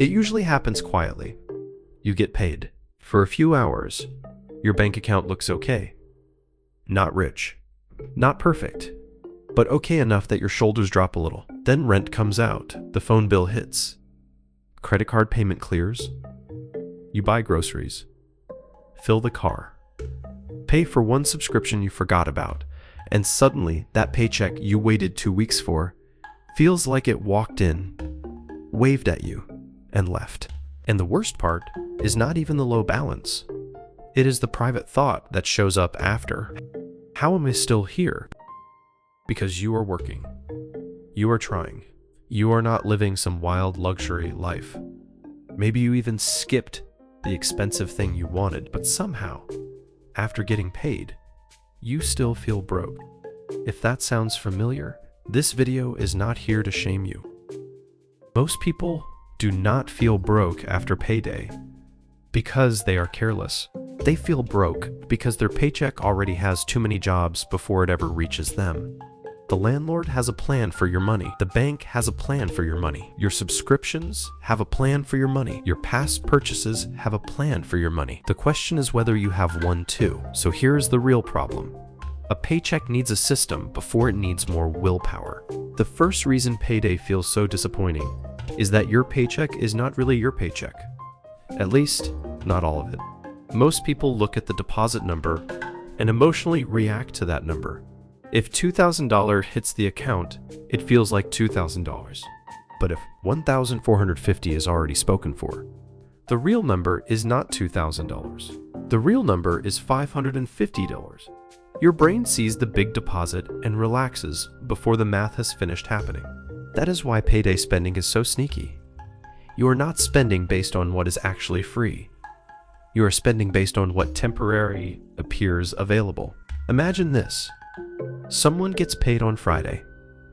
It usually happens quietly. You get paid. For a few hours, your bank account looks okay. Not rich. Not perfect. But okay enough that your shoulders drop a little. Then rent comes out. The phone bill hits. Credit card payment clears. You buy groceries. Fill the car. Pay for one subscription you forgot about. And suddenly, that paycheck you waited 2 weeks for feels like it walked in, waved at you, and left. And the worst part is not even the low balance. It is the private thought that shows up after. How am I still here? Because you are working. You are trying. You are not living some wild luxury life. Maybe you even skipped the expensive thing you wanted, but somehow, after getting paid, you still feel broke. If that sounds familiar, this video is not here to shame you. Most people do not feel broke after payday because they are careless. They feel broke because their paycheck already has too many jobs before it ever reaches them. The landlord has a plan for your money. The bank has a plan for your money. Your subscriptions have a plan for your money. Your past purchases have a plan for your money. The question is whether you have one too. So here's the real problem. A paycheck needs a system before it needs more willpower. The first reason payday feels so disappointing is that your paycheck is not really your paycheck. At least, not all of it. Most people look at the deposit number and emotionally react to that number. If $2,000 hits the account, it feels like $2,000. But if $1,450 is already spoken for, the real number is not $2,000. The real number is $550. Your brain sees the big deposit and relaxes before the math has finished happening. That is why payday spending is so sneaky. You are not spending based on what is actually free. You are spending based on what temporarily appears available. Imagine this. Someone gets paid on Friday.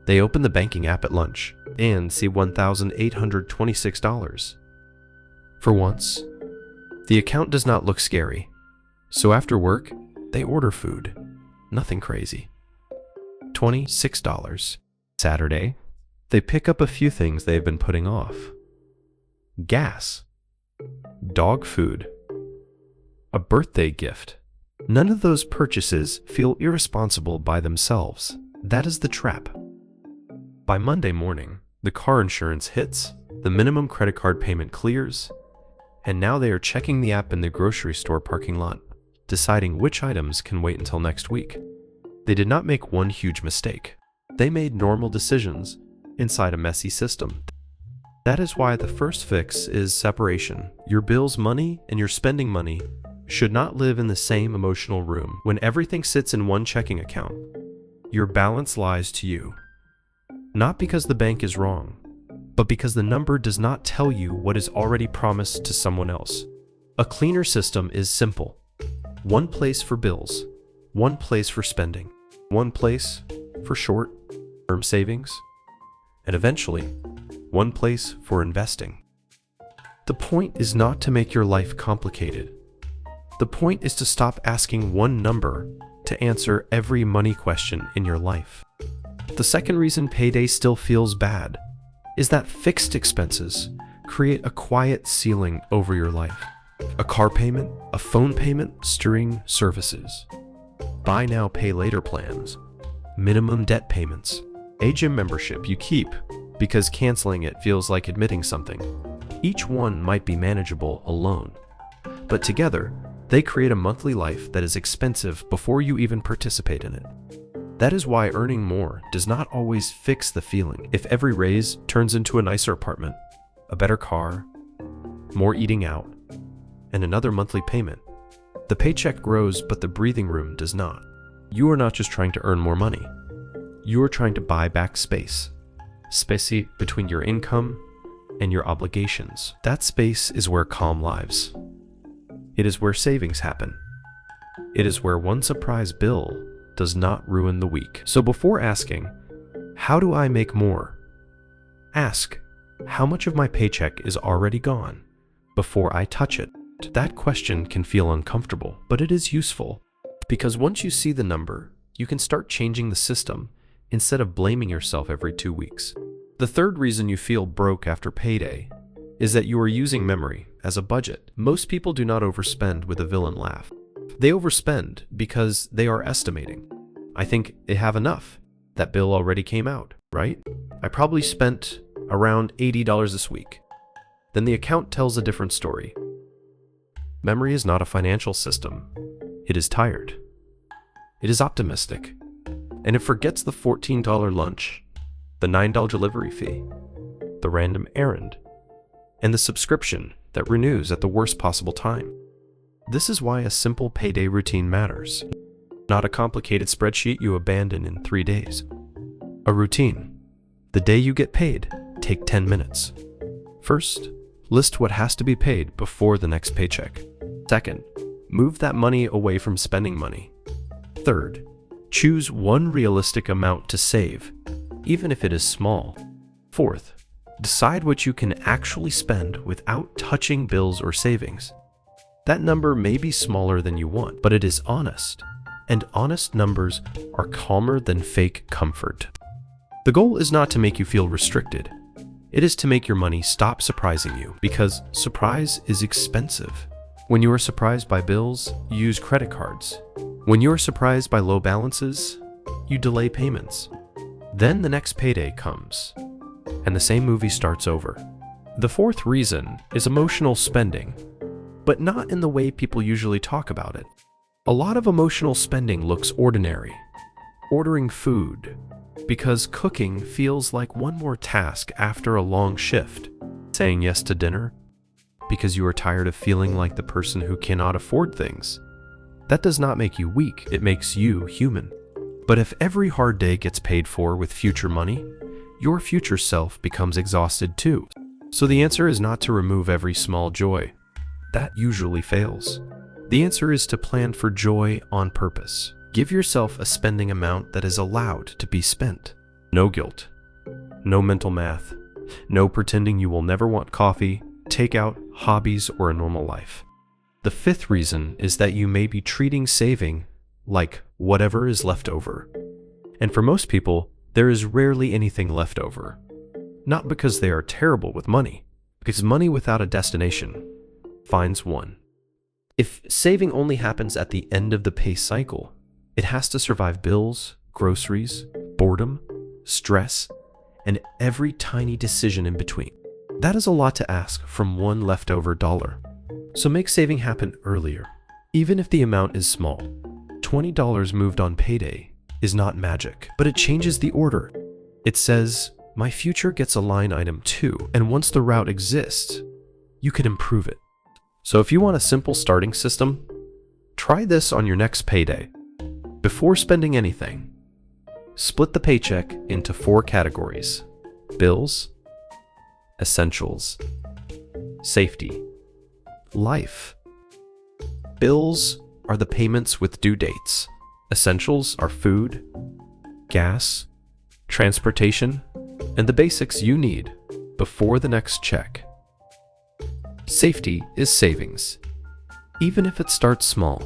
They open the banking app at lunch and see $1,826. For once, the account does not look scary. So after work, they order food. Nothing crazy. $26. Saturday, they pick up a few things they've been putting off. Gas. Dog food. A birthday gift. None of those purchases feel irresponsible by themselves. That is the trap. By Monday morning, the car insurance hits, the minimum credit card payment clears, and now they are checking the app in the grocery store parking lot, deciding which items can wait until next week. They did not make one huge mistake. They made normal decisions inside a messy system. That is why the first fix is separation. Your bills money and your spending money should not live in the same emotional room. When everything sits in one checking account, your balance lies to you. Not because the bank is wrong, but because the number does not tell you what is already promised to someone else. A cleaner system is simple. One place for bills, one place for spending, one place for short-term savings, and eventually, one place for investing. The point is not to make your life complicated. The point is to stop asking one number to answer every money question in your life. The second reason payday still feels bad is that fixed expenses create a quiet ceiling over your life. A car payment, a phone payment, streaming services, buy now, pay later plans, minimum debt payments, a gym membership you keep because canceling it feels like admitting something. Each one might be manageable alone, but together, they create a monthly life that is expensive before you even participate in it. That is why earning more does not always fix the feeling. If every raise turns into a nicer apartment, a better car, more eating out, and another monthly payment, the paycheck grows but the breathing room does not. You are not just trying to earn more money. You are trying to buy back space. Space between your income and your obligations. That space is where calm lives. It is where savings happen. It is where one surprise bill does not ruin the week. So before asking, how do I make more? Ask, how much of my paycheck is already gone before I touch it? That question can feel uncomfortable, but it is useful because once you see the number, you can start changing the system instead of blaming yourself every 2 weeks. The third reason you feel broke after payday is that you are using memory as a budget. Most people do not overspend with a villain laugh. They overspend because they are estimating. I think they have enough. That bill already came out, right? I probably spent around $80 this week. Then the account tells a different story. Memory is not a financial system. It is tired. It is optimistic. And it forgets the $14 lunch, the $9 delivery fee, the random errand, and the subscription that renews at the worst possible time. This is why a simple payday routine matters. Not a complicated spreadsheet you abandon in 3 days. A routine. The day you get paid, take 10 minutes. First, list what has to be paid before the next paycheck. Second, move that money away from spending money. Third, choose one realistic amount to save, even if it is small. Fourth, decide what you can actually spend without touching bills or savings. That number may be smaller than you want, but it is honest, and honest numbers are calmer than fake comfort. The goal is not to make you feel restricted. It is to make your money stop surprising you, because surprise is expensive. When you are surprised by bills, you use credit cards. When you are surprised by low balances, you delay payments. Then the next payday comes, and the same movie starts over. The fourth reason is emotional spending, but not in the way people usually talk about it. A lot of emotional spending looks ordinary. Ordering food, because cooking feels like one more task after a long shift. Saying yes to dinner, because you are tired of feeling like the person who cannot afford things. That does not make you weak, it makes you human. But if every hard day gets paid for with future money, your future self becomes exhausted too. So the answer is not to remove every small joy. That usually fails. The answer is to plan for joy on purpose. Give yourself a spending amount that is allowed to be spent. No guilt. No mental math. No pretending you will never want coffee, takeout, hobbies, or a normal life. The fifth reason is that you may be treating saving like whatever is left over. And for most people, there is rarely anything left over. Not because they are terrible with money, because money without a destination finds one. If saving only happens at the end of the pay cycle, it has to survive bills, groceries, boredom, stress, and every tiny decision in between. That is a lot to ask from one leftover dollar. So make saving happen earlier. Even if the amount is small, $20 moved on payday is not magic, but it changes the order. It says, my future gets a line item too, and once the route exists, you can improve it. So if you want a simple starting system, try this on your next payday. Before spending anything, split the paycheck into 4 categories: bills, essentials, safety, life. Bills are the payments with due dates. Essentials are food, gas, transportation, and the basics you need before the next check. Safety is savings, even if it starts small.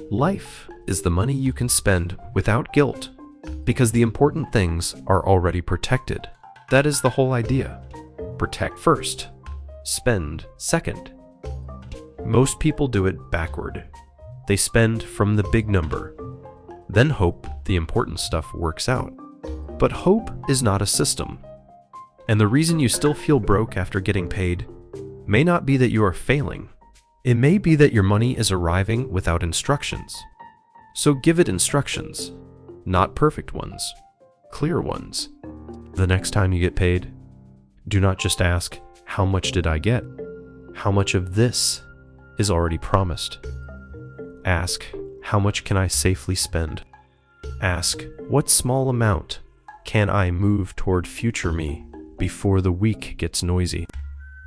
Life is the money you can spend without guilt, because the important things are already protected. That is the whole idea. Protect first, spend second. Most people do it backward. They spend from the big number, then hope the important stuff works out. But hope is not a system. And the reason you still feel broke after getting paid may not be that you are failing. It may be that your money is arriving without instructions. So give it instructions, not perfect ones, clear ones. The next time you get paid, do not just ask, how much did I get? How much of this is already promised? Ask, how much can I safely spend? Ask, what small amount can I move toward future me before the week gets noisy?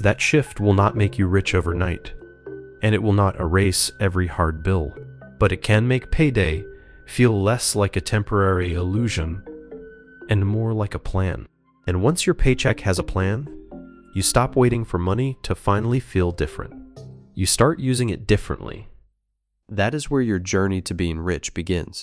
That shift will not make you rich overnight, and it will not erase every hard bill, but it can make payday feel less like a temporary illusion and more like a plan. And once your paycheck has a plan, you stop waiting for money to finally feel different. You start using it differently. That is where your journey to being rich begins.